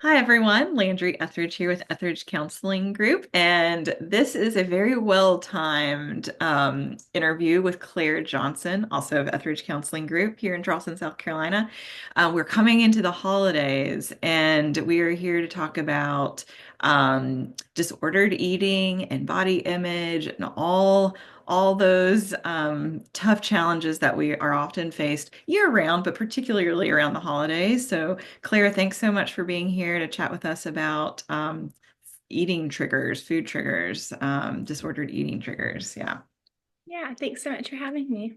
Hi everyone, Landry Etheridge here with Etheridge Counseling Group, and this is a very well-timed interview with Claire Johnson, also of Etheridge Counseling Group here in Charleston, South Carolina. We're coming into the holidays, and we are here to talk about disordered eating and body image and all those tough challenges that we are often faced year round, but particularly around the holidays. So Claire, thanks so much for being here to chat with us about eating triggers, food triggers, disordered eating triggers. Yeah. Yeah, thanks so much for having me.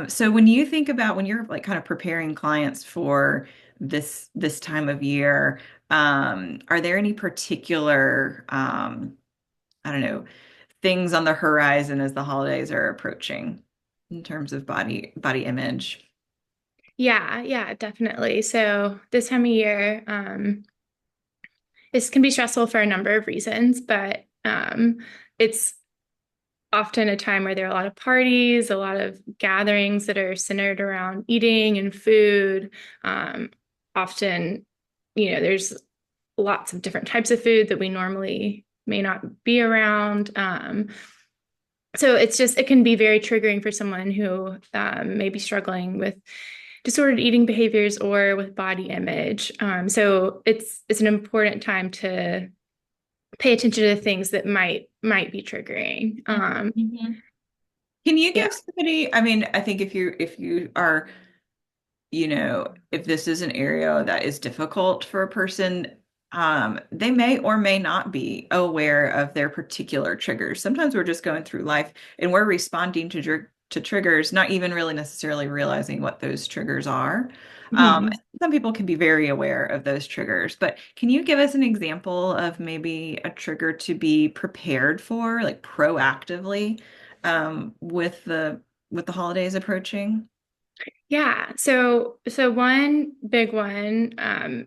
So when you think about when you're like kind of preparing clients for this time of year, are there any particular I don't know, things on the horizon as the holidays are approaching in terms of body image? Yeah, definitely. So this time of year, this can be stressful for a number of reasons, but it's often a time where there are a lot of parties, a lot of gatherings that are centered around eating and food. Um, Often, there's lots of different types of food that we normally may not be around. So it can be very triggering for someone who may be struggling with disordered eating behaviors or with body image. So it's an important time to pay attention to things that might be triggering. Mhm. Can you Yeah. give somebody, I mean, I think if you are, if this is an area that is difficult for a person, they may or may not be aware of their particular triggers. Sometimes we're just going through life and we're responding to triggers, not even really necessarily realizing what those triggers are. Um, Mhm. some people can be very aware of those triggers, but can you give us an example of maybe a trigger to be prepared for, like proactively, with the holidays approaching? Yeah. So one big one, I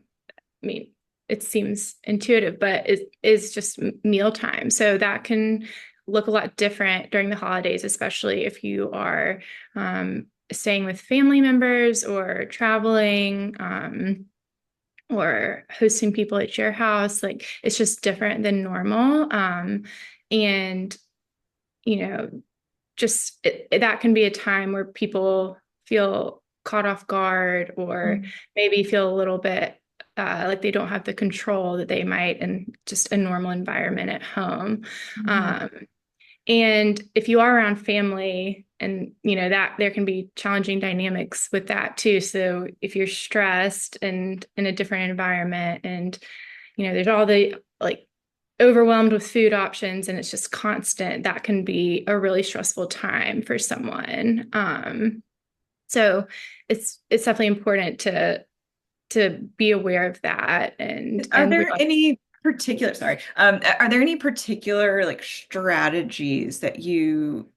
mean, it seems intuitive, but is just mealtime. So that can look a lot different during the holidays, especially if you are staying with family members or traveling, or hosting people at your house. Like it's just different than normal. And you know, that can be a time where people feel caught off guard or maybe feel a little bit like they don't have the control that they might in just a normal environment at home. Mhm. Um, and if you are around family, and that there can be challenging dynamics with that too. So if you're stressed and in a different environment, and there's all the like overwhelmed with food options, and it's just constant, that can be a really stressful time for someone. So it's definitely important to be aware of that Are and there realize. any particular, sorry, are there any particular like strategies that you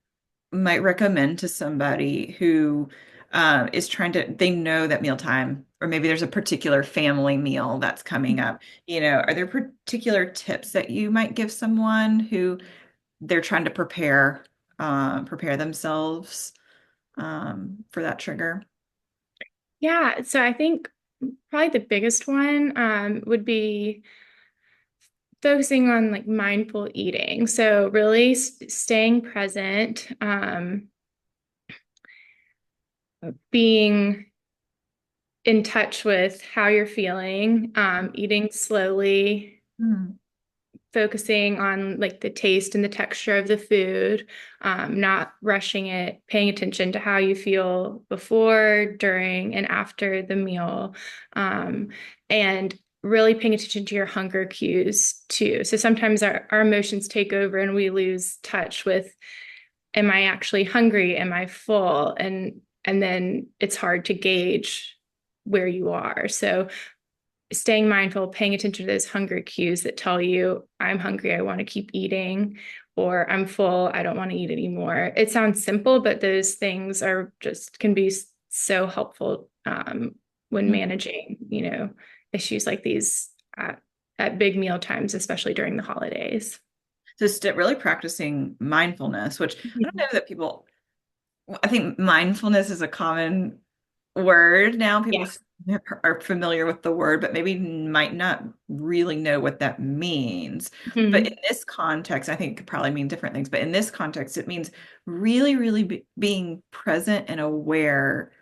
might recommend to somebody who is trying to, they know that mealtime, or maybe there's a particular family meal that's coming up, are there particular tips that you might give someone who they're trying to prepare themselves for that trigger? Yeah, so I think probably the biggest one would be focusing on like mindful eating. So really staying present, being in touch with how you're feeling, eating slowly, Hmm. focusing on like the taste and the texture of the food, not rushing it, paying attention to how you feel before, during, and after the meal, and really paying attention to your hunger cues too. So sometimes our emotions take over and we lose touch with, am I actually hungry? Am I full? And then it's hard to gauge where you are. So staying mindful, paying attention to those hunger cues that tell you, I'm hungry, I want to keep eating, or I'm full, I don't want to eat anymore. It sounds simple, but those things are just can be so helpful when managing, issues like these at big meal times, especially during the holidays. Just really practicing mindfulness, which I don't know Mhm. that people, I think mindfulness is a common word now. People Yeah. are familiar with the word, but maybe might not really know what that means. But in Mhm. this context, I think it could probably mean different things. But in this context, it means really, really being present and aware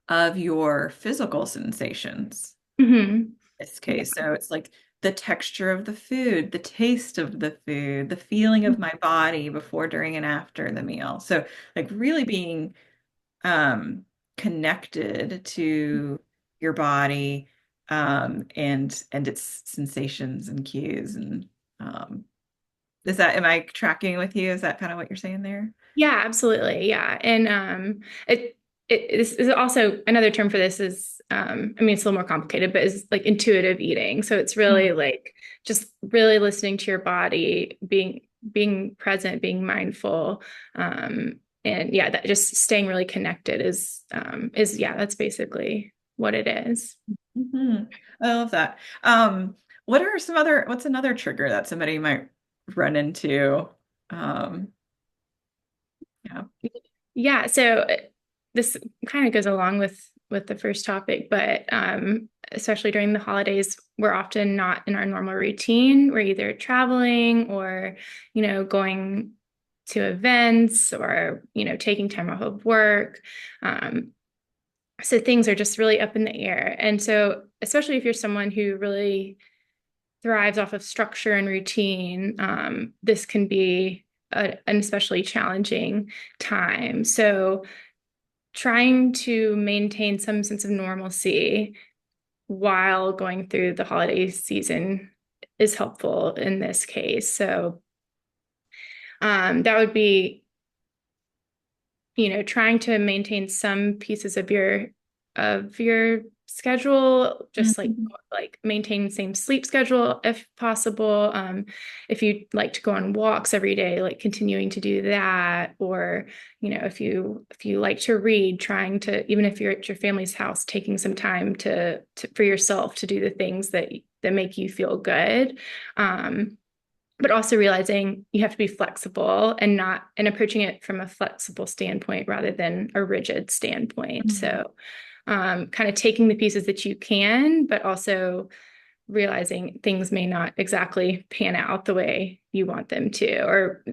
of your physical sensations Mhm. in this Yeah. case. So it's like the texture of the food, the taste of the food, the feeling of my body before, during, and after the meal. So like really being connected to your body and its sensations and cues and is that am I tracking with you? Is that kind of what you're saying there? Yeah, absolutely. Yeah. And this is also another term for this is I mean it's a little more complicated, but it's like intuitive eating. So it's really like just really listening to your body, being present, being mindful. And yeah, that just staying really connected is yeah, that's basically what it is. Mm-hmm. I love that. What's another trigger that somebody might run into? Um, yeah. Yeah, so this kind of goes along with the first topic, but especially during the holidays, we're often not in our normal routine. We're either traveling or, going to events or, taking time off of work. Um, so things are just really up in the air. And so, especially if you're someone who really thrives off of structure and routine, this can be an especially challenging time. So, trying to maintain some sense of normalcy while going through the holiday season is helpful in this case. So, that would be, trying to maintain some pieces of your schedule, just Mhm. like maintain the same sleep schedule if possible. If you like to go on walks every day, like continuing to do that, or if you like to read, trying to, even if you're at your family's house, taking some time to for yourself to do the things that make you feel good. But also realizing you have to be flexible and approaching it from a flexible standpoint rather than a rigid standpoint. Mhm. So, kind of taking the pieces that you can, but also realizing things may not exactly pan out the way you want them to, or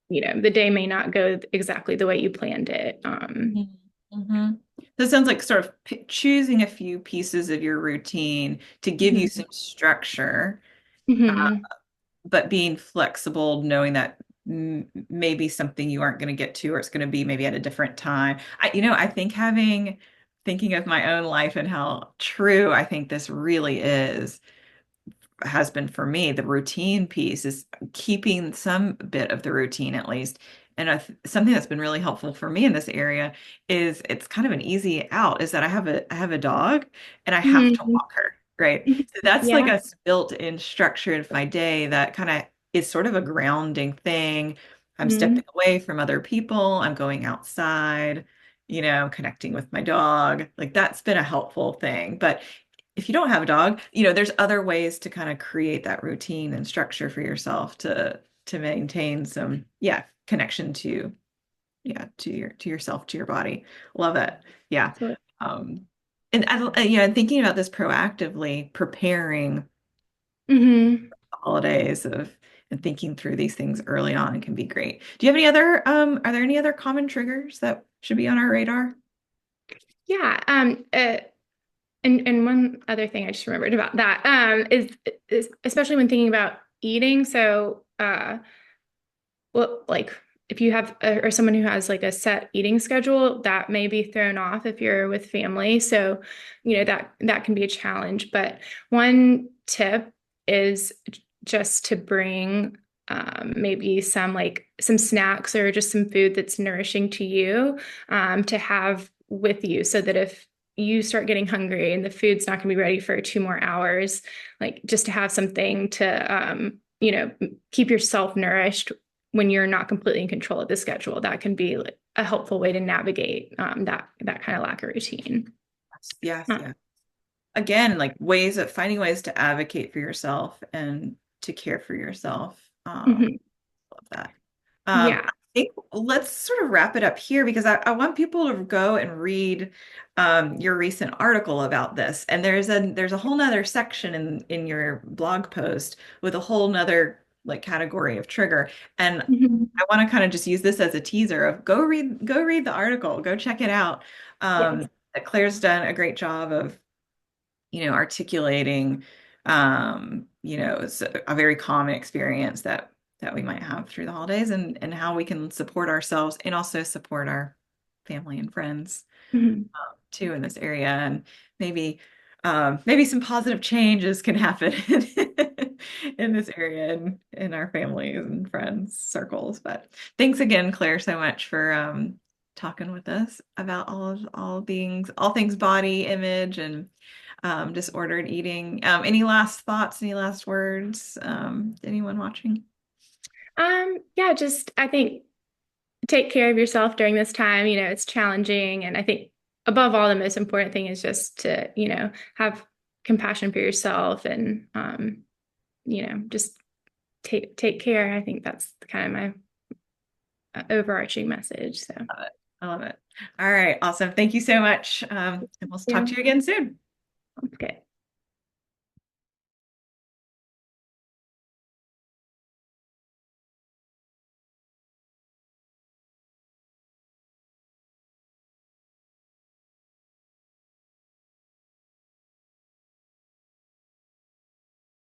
the day may not go exactly the way you planned it. Mhm. Mhm. So it sounds like sort of choosing a few pieces of your routine to give you Mhm. some structure, Mhm. but being flexible, knowing that maybe something you aren't going to get to, or it's going to be maybe at a different time. I think thinking of my own life and how true I think this really is has been for me, the routine piece is keeping some bit of the routine at least. And something that's been really helpful for me in this area is it's kind of an easy out is that I have a dog and I have to Mhm. walk her, right? So that's like Yeah. a built-in structure in my day that kind of is sort of a grounding thing. I'm Mhm. stepping away from other people. I'm going outside, connecting with my dog. Like that's been a helpful thing. But if you don't have a dog, there's other ways to kind of create that routine and structure for yourself to maintain some, yeah, connection to, yeah, to yourself, to your body. Love it. Yeah. Absolutely. Um, and thinking about this proactively, preparing Mhm. holidays of and thinking through these things early on can be great. Do you have are there any other common triggers that should be on our radar? Yeah. And one other thing I just remembered about that is especially when thinking about eating. So, well, like if you have or someone who has like a set eating schedule, that may be thrown off if you're with family. So, that can be a challenge. But one tip is just to bring maybe some snacks or just some food that's nourishing to you, to have with you, so that if you start getting hungry and the food's not going to be ready for 2 more hours, like just to have something to keep yourself nourished when you're not completely in control of the schedule. That can be like a helpful way to navigate that kind of lack of routine. Yes, Uh, yes. Again, like ways of finding ways to advocate for yourself and to care for yourself. mhm. Love that. Yeah. think let's sort of wrap it up here because I want people to go and read your recent article about this. And there's a whole nother section in your blog post with a whole nother like category of trigger. And Mhm. I want to kind of just use this as a teaser of go read the article, go check it out. Yes. Claire's done a great job of articulating, a very common experience that we might have through the holidays and how we can support ourselves and also support our family and friends Mhm. too in this area. And maybe maybe some positive changes can happen in this area and in our families and friends circles. But thanks again, Claire, so much for talking with us about all things body image and disordered eating. Any last thoughts, any last words? Anyone watching? Yeah, just I think take care of yourself during this time. It's challenging. And I think above all, the most important thing is just to, have compassion for yourself and, just take care. I think that's kind of my overarching message. So, Love it. I love it. All right, awesome. Thank you so much. And we'll talk yeah, to you again soon. okay.